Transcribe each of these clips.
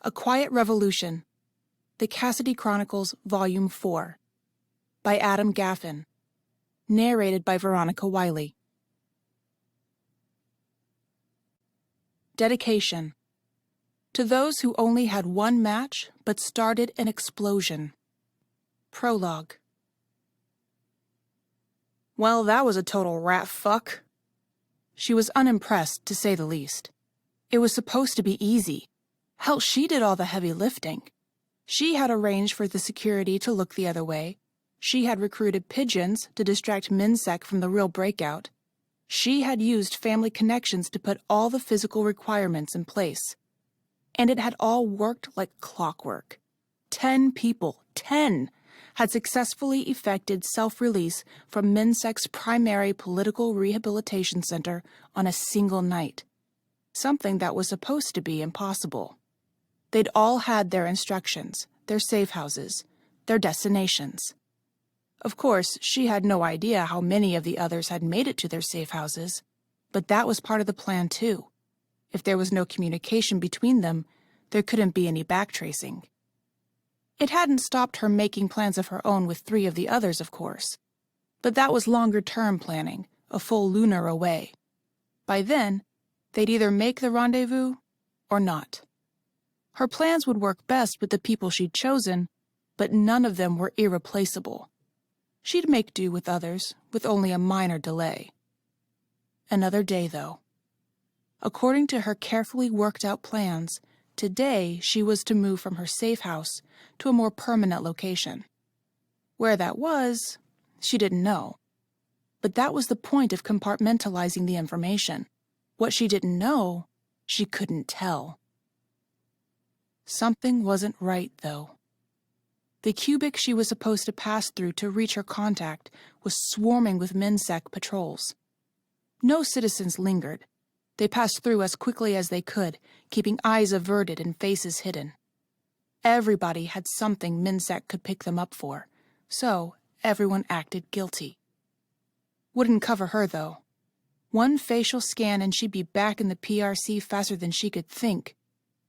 A Quiet Revolution, The Cassidy Chronicles, Volume 4, by Adam Gaffin, narrated by Veronica Wylie. Dedication. To those who only had one match but started an explosion. Prologue. Well, that was a total rat fuck. She was unimpressed, to say the least. It was supposed to be easy. Hell, she did all the heavy lifting. She had arranged for the security to look the other way. She had recruited pigeons to distract MinSec from the real breakout. She had used family connections to put all the physical requirements in place. And it had all worked like clockwork. 10 people, 10, had successfully effected self-release from MinSec's primary political rehabilitation center on a single night. Something that was supposed to be impossible. They'd all had their instructions, their safe houses, their destinations. Of course, she had no idea how many of the others had made it to their safe houses, but that was part of the plan too. If there was no communication between them, there couldn't be any backtracing. It hadn't stopped her making plans of her own with 3 of the others, of course. But that was longer-term planning, a full lunar away. By then, they'd either make the rendezvous or not. Her plans would work best with the people she'd chosen, but none of them were irreplaceable. She'd make do with others, with only a minor delay. Another day, though. According to her carefully worked-out plans, today she was to move from her safe house to a more permanent location. Where that was, she didn't know. But that was the point of compartmentalizing the information. What she didn't know, she couldn't tell. Something wasn't right, though. The cubic she was supposed to pass through to reach her contact was swarming with MinSec patrols. No citizens lingered. They passed through as quickly as they could, keeping eyes averted and faces hidden. Everybody had something MinSec could pick them up for, so everyone acted guilty. Wouldn't cover her, though. One facial scan and she'd be back in the PRC faster than she could think,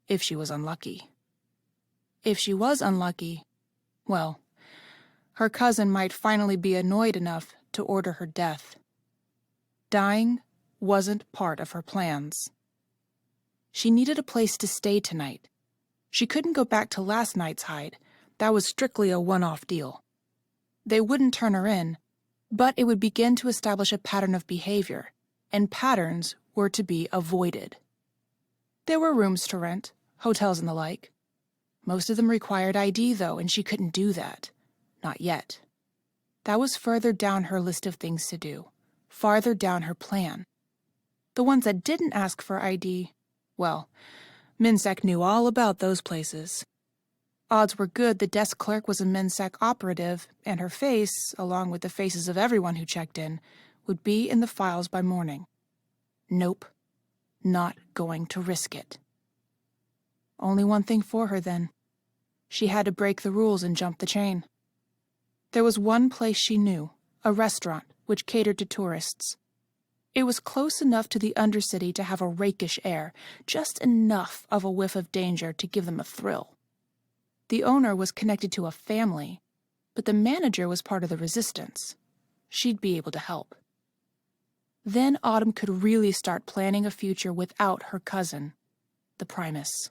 if she was unlucky. If she was unlucky, well, her cousin might finally be annoyed enough to order her death. Dying wasn't part of her plans. She needed a place to stay tonight. She couldn't go back to last night's hide. That was strictly a one-off deal. They wouldn't turn her in, but it would begin to establish a pattern of behavior, and patterns were to be avoided. There were rooms to rent, hotels and the like. Most of them required ID, though, and she couldn't do that. Not yet. That was further down her list of things to do, farther down her plan. The ones that didn't ask for ID, well, MinSec knew all about those places. Odds were good the desk clerk was a MinSec operative, and her face, along with the faces of everyone who checked in, would be in the files by morning. Nope. Not going to risk it. Only one thing for her, then. She had to break the rules and jump the chain. There was one place she knew, a restaurant which catered to tourists. It was close enough to the Undercity to have a rakish air, just enough of a whiff of danger to give them a thrill. The owner was connected to a family, but the manager was part of the resistance. She'd be able to help. Then Autumn could really start planning a future without her cousin, the Primus.